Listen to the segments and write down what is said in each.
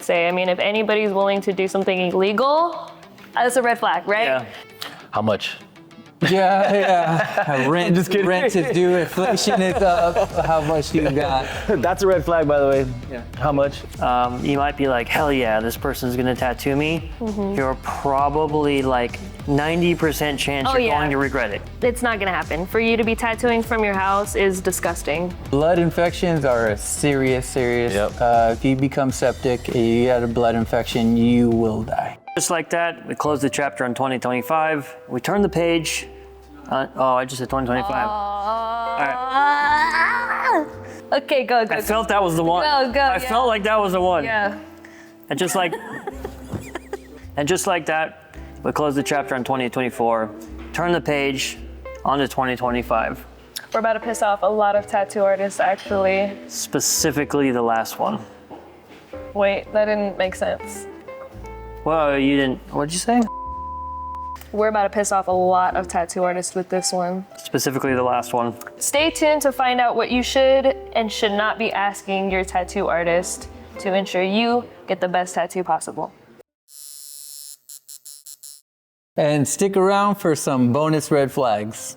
say. I mean, if anybody's willing to do something illegal, that's a red flag, right? Yeah. How much? Yeah. Rent is due, inflation is up. How much do you got? That's a red flag, by the way. Yeah. How much? You might be like, hell yeah, this person's gonna tattoo me. You're probably like 90% chance Oh, you're yeah. going to regret it. It's not gonna happen. For you to be tattooing from your house is disgusting. Blood infections are a serious. Yep. If you become septic, you get a blood infection, you will die. Just like that, we close the chapter on 2025. We turn the page. Oh, I just said 2025. All right. Okay, go. I felt that was the one. Go, I yeah. felt like that was the one. Yeah. And just like, that, we close the chapter on 2024. Turn the page onto 2025. We're about to piss off a lot of tattoo artists, actually. Specifically the last one. Wait, that didn't make sense. Well, you didn't. What'd you say? We're about to piss off a lot of tattoo artists with this one. Specifically the last one. Stay tuned to find out what you should and should not be asking your tattoo artist to ensure you get the best tattoo possible. And stick around for some bonus red flags.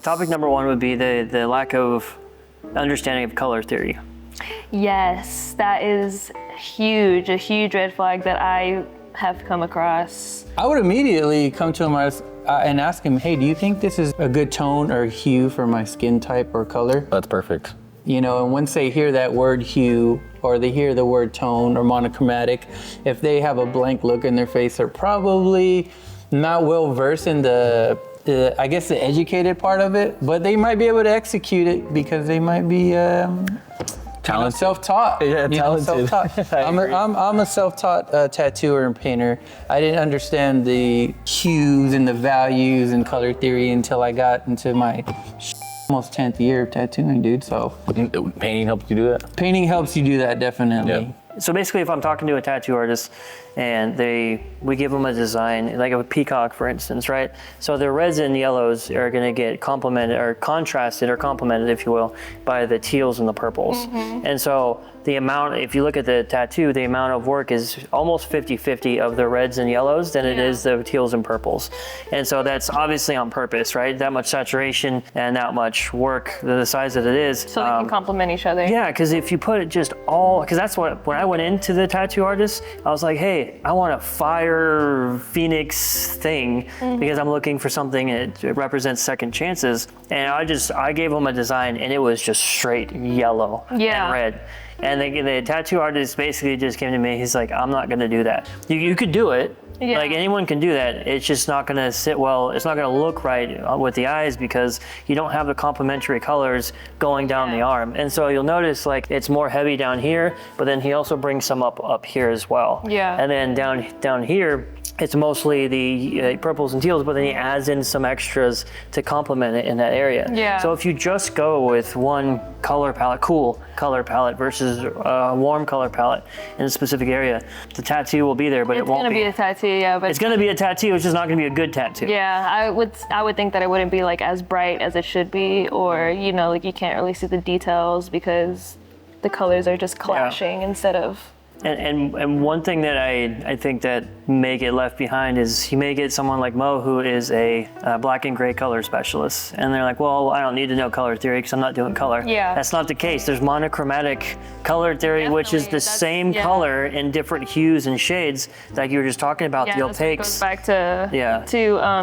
Topic number one would be the lack of understanding of color theory. Yes, that is huge, a huge red flag that I have come across. I would immediately come to him and ask him, hey, do you think this is a good tone or hue for my skin type or color? That's perfect. You know, and once they hear that word hue or they hear the word tone or monochromatic, if they have a blank look in their face, they're probably not well versed in I guess the educated part of it, but they might be able to execute it because they might be Talented. self-taught. Yeah, talented. Self-taught. I I'm a self-taught tattooer and painter. I didn't understand the hues and the values and color theory until I got into my almost 10th year of tattooing, dude. So Painting helped you do that? painting helps you do that, definitely. Yeah. So basically, if I'm talking to a tattoo artist and we give them a design, like a peacock, for instance, right? So the reds and yellows are going to get complemented or contrasted or complemented, if you will, by the teals and the purples. And so the amount, if you look at the tattoo, the amount of work is almost 50-50 of the reds and yellows than it is the teals and purples. And so that's obviously on purpose, right? That much saturation and that much work, the size that it is. So they can complement each other. Yeah, because if you put it just all, because that's what, when I went into the tattoo artist, I was like, hey, I want a fire phoenix thing because I'm looking for something that represents second chances. And I gave them a design and it was just straight yellow and red. And the tattoo artist basically just came to me, he's like, I'm not gonna do that. You could do it. Yeah. Like anyone can do that. It's just not gonna sit well. It's not gonna look right with the eyes because you don't have the complementary colors going down the arm. And so you'll notice like it's more heavy down here, but then he also brings some up here as well. Yeah. And then down here, it's mostly the purples and teals, but then he adds in some extras to complement it in that area. Yeah. So if you just go with one color palette, cool color palette versus a warm color palette in a specific area, the tattoo will be there, but it won't be. It's gonna be a tattoo, yeah. But It's gonna be a tattoo, it's just not gonna be a good tattoo. yeah, I would think that it wouldn't be like as bright as it should be, or you know, like you can't really see the details because the colors are just clashing instead of. And one thing that I think that may get left behind is you may get someone like Mo who is a black and gray color specialist, and they're like, well, I don't need to know color theory because I'm not doing color. Yeah. That's not the case. There's monochromatic color theory, which is the same color in different hues and shades, like you were just talking about, the That's what opaques. goes back to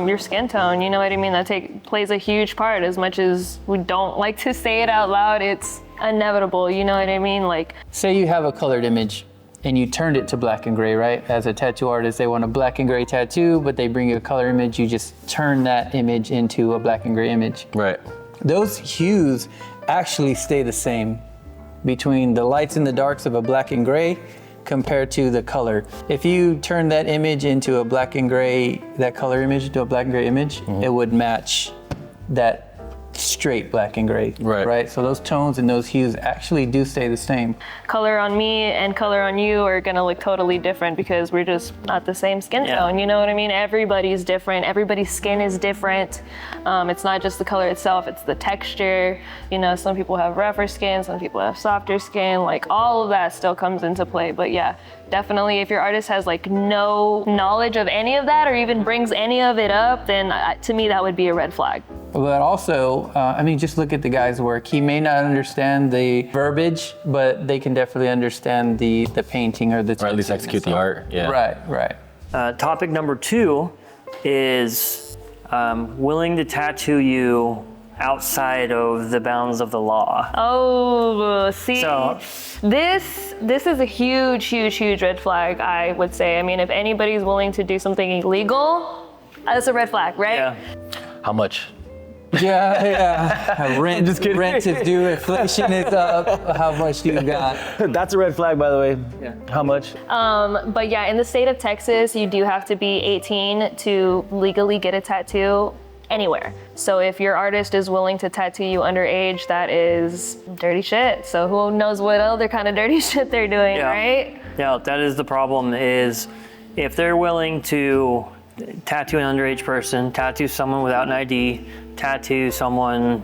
your skin tone. You know what I mean? That plays a huge part. As much as we don't like to say it out loud, it's inevitable. You know what I mean? Like, Say you have a colored image and you turned it to black and gray, right? As a tattoo artist, they want a black and gray tattoo, but they bring you a color image, you just turn that image into a black and gray image. Right. Those hues actually stay the same between the lights and the darks of a black and gray compared to the color. If you turn that image into a black and gray, that color image into a black and gray image, it would match that straight black and gray, right? So those tones and those hues actually do stay the same. color on me and color on you are gonna look totally different because we're just not the same skin tone. You know what I mean? Everybody's different. Everybody's skin is different. It's not just the color itself, it's the texture. You know, some people have rougher skin, some people have softer skin. Like all of that still comes into play. But yeah, definitely if your artist has like no knowledge of any of that or even brings any of it up, then to me that would be a red flag. But also, I mean, just look at the guy's work. He may not understand the verbiage, but they can definitely understand the painting or the Or at least execute the art. Yeah. Right. Topic number 2 is willing to tattoo you outside of the bounds of the law. Oh, see, So- this is a huge red flag, I would say. I mean, if anybody's willing to do something illegal, that's a red flag, right? Yeah. How much? Yeah. Rent, Just kidding. rent is due, inflation is up. How much do you got? That's a red flag, by the way. Yeah. How much? But yeah, in the state of Texas, you do have to be 18 to legally get a tattoo anywhere. So if your artist is willing to tattoo you underage, that is dirty shit. So who knows what other kind of dirty shit they're doing, Yeah. right? Yeah, that is the problem, is if they're willing to tattoo an underage person, tattoo someone without an ID, tattoo someone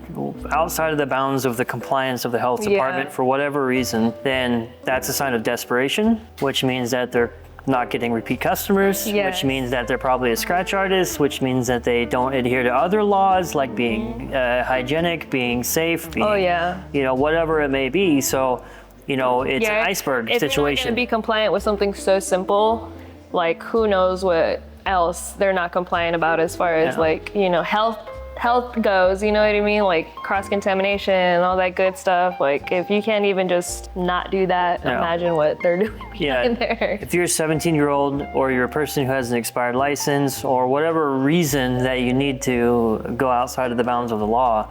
outside of the bounds of the compliance of the health department for whatever reason, then that's a sign of desperation, which means that they're not getting repeat customers, Yes. which means that they're probably a scratch artist, which means that they don't adhere to other laws like being hygienic, being safe, being, Oh, yeah. whatever it may be. So, it's an iceberg if situation. you're not gonna be compliant with something so simple, like who knows what else they're not compliant about as far as health goes, you know what I mean? Like cross-contamination and all that good stuff. Like if you can't even just not do that, Yeah. imagine what they're doing Yeah, in there. if you're a 17-year-old or you're a person who has an expired license or whatever reason that you need to go outside of the bounds of the law,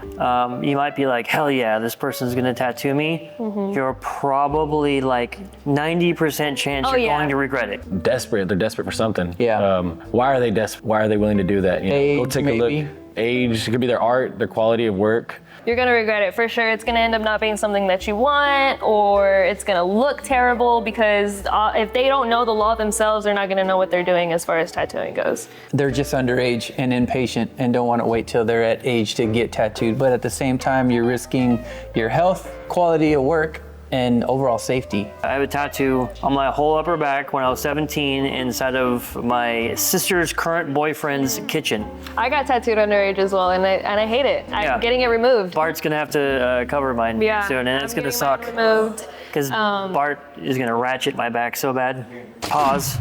you might be like, hell yeah, this person's gonna tattoo me. Mm-hmm. You're probably like 90% chance Oh, you're yeah. going to regret it. Desperate. They're desperate for something. Yeah. Why are they desperate? Why are they willing to do that? Go Age, take a maybe. look. Age. It could be their art, their quality of work. You're gonna regret it for sure. It's gonna end up not being something that you want, or it's gonna look terrible because if they don't know the law themselves, they're not gonna know what they're doing as far as tattooing goes. They're just underage and impatient and don't want to wait till they're at age to get tattooed. But at the same time, you're risking your health, quality of work, and overall safety. I have a tattoo on my whole upper back when I was 17 inside of my sister's current boyfriend's kitchen. I got tattooed underage as well, and I hate it. Yeah. I'm getting it removed. Bart's gonna have to cover mine soon, and it's I'm gonna getting mine suck. removed. Because Bart is gonna ratchet my back so bad. Pause.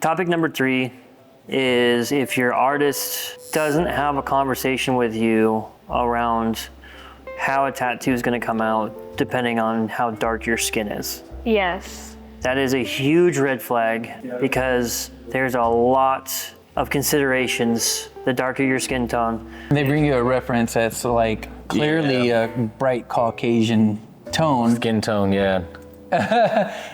Topic number 3 is if your artist doesn't have a conversation with you around how a tattoo is gonna come out depending on how dark your skin is. Yes. That is a huge red flag because there's a lot of considerations the darker your skin tone. They bring you a reference that's like clearly a bright Caucasian tone, Skin tone, yeah.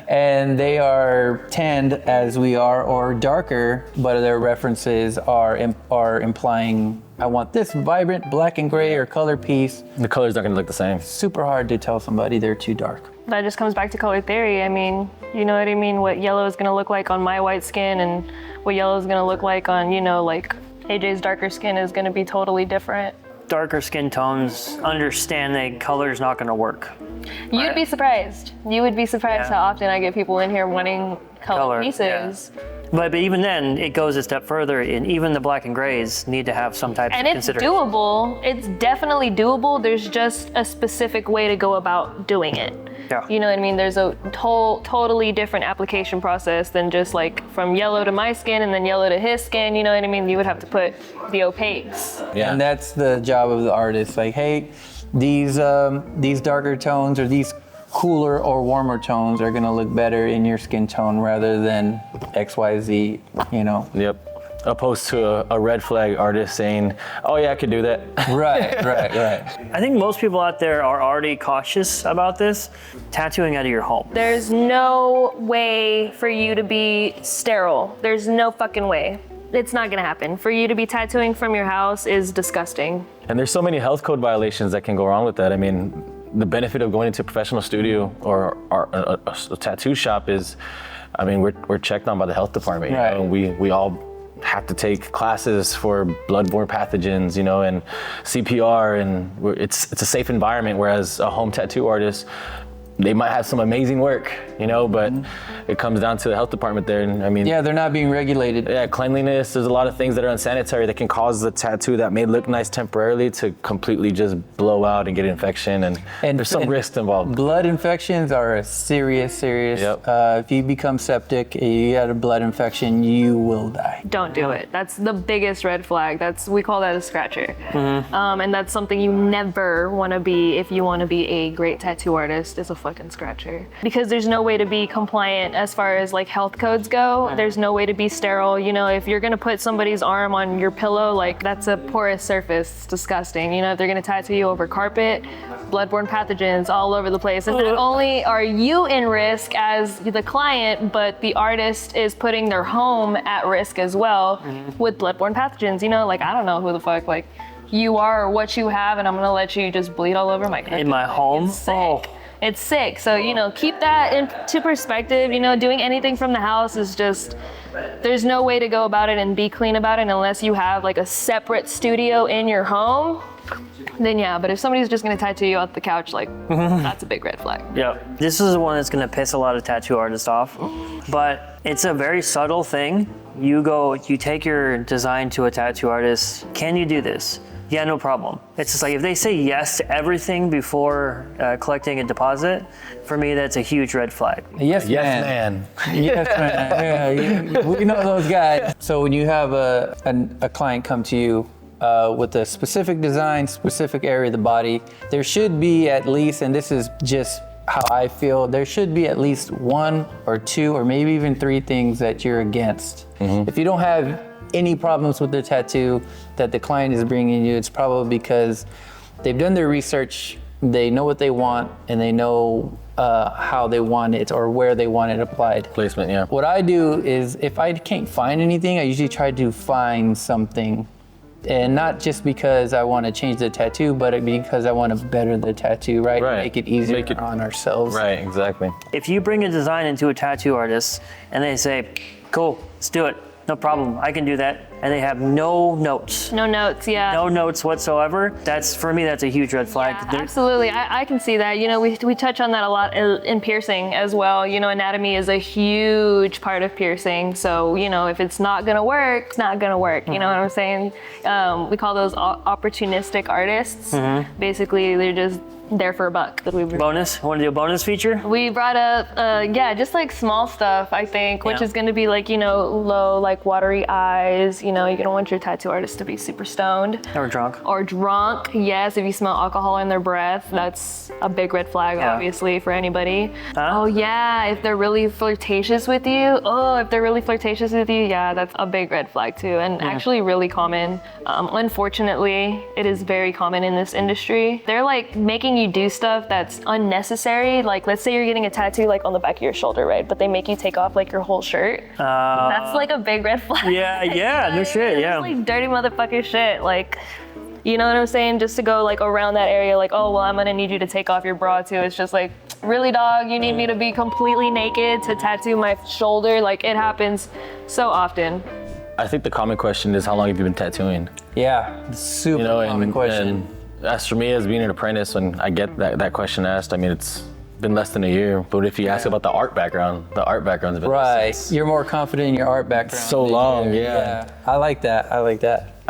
and they are tanned as we are or darker, but their references are implying, I want this vibrant black and gray or color piece. The color's not gonna look the same. Super hard to tell somebody they're too dark. That just comes back to color theory. I mean, you know what I mean? What yellow is gonna look like on my white skin and what yellow is gonna look like on, like AJ's darker skin is gonna be totally different. Darker skin tones understand that color's not gonna work. You'd be surprised. You would be surprised Yeah. how often I get people in here wanting color pieces. yeah. But even then, it goes a step further, and even the black and grays need to have some type And of it's consideration. doable. It's definitely doable. There's just a specific way to go about doing it. Yeah. You know what I mean? There's a totally different application process than just like from yellow to my skin and then yellow to his skin. You know what I mean? You would have to put the opaques. Yeah. And that's the job of the artist. Like, hey, these darker tones or these cooler or warmer tones are gonna look better in your skin tone rather than XYZ, Yep. Opposed to a red flag artist saying, oh yeah, I could do that. Right. I think most people out there are already cautious about this, tattooing out of your home. There's no way for you to be sterile. There's no fucking way. It's not gonna happen. For you to be tattooing from your house is disgusting. And there's so many health code violations that can go wrong with that. I mean, the benefit of going into a professional studio or a tattoo shop is, I mean, we're checked on by the health department. Right. We all have to take classes for bloodborne pathogens, and CPR, and it's a safe environment. Whereas a home tattoo artist, they might have some amazing work, you know, but it comes down to the health department there. And I mean, Yeah, they're not being regulated. yeah, cleanliness, there's a lot of things that are unsanitary that can cause the tattoo that may look nice temporarily to completely just blow out and get an infection. And there's some risks involved. Blood infections are a serious. Yep. If you become septic, you had a blood infection, you will die. Don't do it. That's the biggest red flag. We call that a scratcher. And that's something you never want to be if you want to be a great tattoo artist, is a fucking scratcher. Because there's no way to be compliant as far as like health codes go. There's no way to be sterile. You know, if you're gonna put somebody's arm on your pillow, like that's a porous surface. It's disgusting. You know, if they're gonna tattoo you over carpet, bloodborne pathogens all over the place. And not only are you in risk as the client, but the artist is putting their home at risk as well with bloodborne pathogens. You know, like I don't know who the fuck like you are or what you have, and I'm gonna let you just bleed all over my carpet. In my home? It's sick. It's sick. So, you know, keep that into perspective. You know, doing anything from the house is just, there's no way to go about it and be clean about it unless you have like a separate studio in your home. Then yeah, but if somebody's just gonna tattoo you off the couch, like that's a big red flag. Yeah, this is the one that's gonna piss a lot of tattoo artists off, but it's a very subtle thing. You take your design to a tattoo artist. Can you do this? Yeah, no problem. It's just like if they say yes to everything before collecting a deposit, for me that's a huge red flag. Yes, Yes, man. man. Yes, man. Yeah, we know those guys. So when you have a client come to you with a specific design, specific area of the body, there should be at least, and this is just how I feel, there should be at least 1 or 2 or maybe even 3 things that you're against. If you don't have any problems with the tattoo that the client is bringing you, it's probably because they've done their research, they know what they want, and they know how they want it or where they want it applied. Placement, yeah. What I do is if I can't find anything, I usually try to find something. And not just because I want to change the tattoo, but because I want to better the tattoo, right? Right. Make it easier Make it- on ourselves. Right, exactly. If you bring a design into a tattoo artist and they say, cool, let's do it, no problem, I can do that, and they have no notes. No notes, yeah. No notes whatsoever. For me, that's a huge red flag. Yeah, absolutely, I can see that. You know, we touch on that a lot in piercing as well. You know, anatomy is a huge part of piercing. So, you know, if it's not gonna work, it's not gonna work. You know what I'm saying? We call those opportunistic artists. Basically, they're just there for a buck. Bonus? Want to do a bonus feature? We brought up, yeah, just like small stuff, I think, which Yeah. is gonna be like, you know, low, like watery eyes. You know, you don't want your tattoo artist to be super stoned. Or drunk? Or drunk, yes, if you smell alcohol in their breath, that's a big red flag, Yeah. obviously, for anybody. Huh? Oh yeah, if they're really flirtatious with you, yeah, that's a big red flag too, and actually really common. Unfortunately, it is very common in this industry. They're like making you do stuff that's unnecessary. Like, let's say you're getting a tattoo like on the back of your shoulder, right? But they make you take off like your whole shirt. That's like a big red flag. Yeah, no shit, yeah. It's like dirty motherfucker shit. Like, you know what I'm saying? Just to go like around that area, like, oh, well, I'm gonna need you to take off your bra too. It's just like, really, dog? You need me to be completely naked to tattoo my shoulder? Like, it happens so often. I think the common question is, how long have you been tattooing? Yeah, super common question. And as for me, as being an apprentice, when I get that question asked, I mean, it's been less than a year. But if you ask about the art background's been Right, since you're more confident in your art background. so than long, you- yeah. I like that.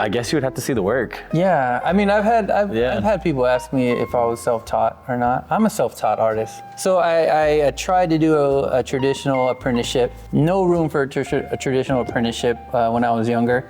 I guess you would have to see the work. Yeah, I mean, I've had Yeah. people ask me if I was self-taught or not. I'm a self-taught artist. So I tried to do a traditional apprenticeship. No room for a traditional apprenticeship when I was younger.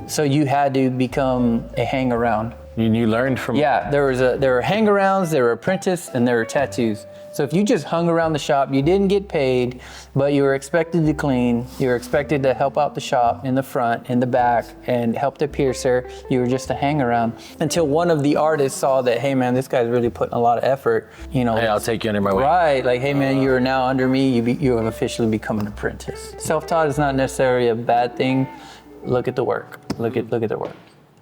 So you had to become a hang-around. You learned from. Yeah, there were hang-arounds, there were apprentice, and there were tattoos. So if you just hung around the shop, you didn't get paid, but you were expected to clean, you were expected to help out the shop in the front, in the back, and help the piercer. You were just a hang-around until one of the artists saw that, hey man, this guy's really putting a lot of effort. You know, Hey, I'll take you under my wing. right? Like, hey man, you are now under me. You have officially become an apprentice. Self-taught is not necessarily a bad thing. Look at the work. Look at the work.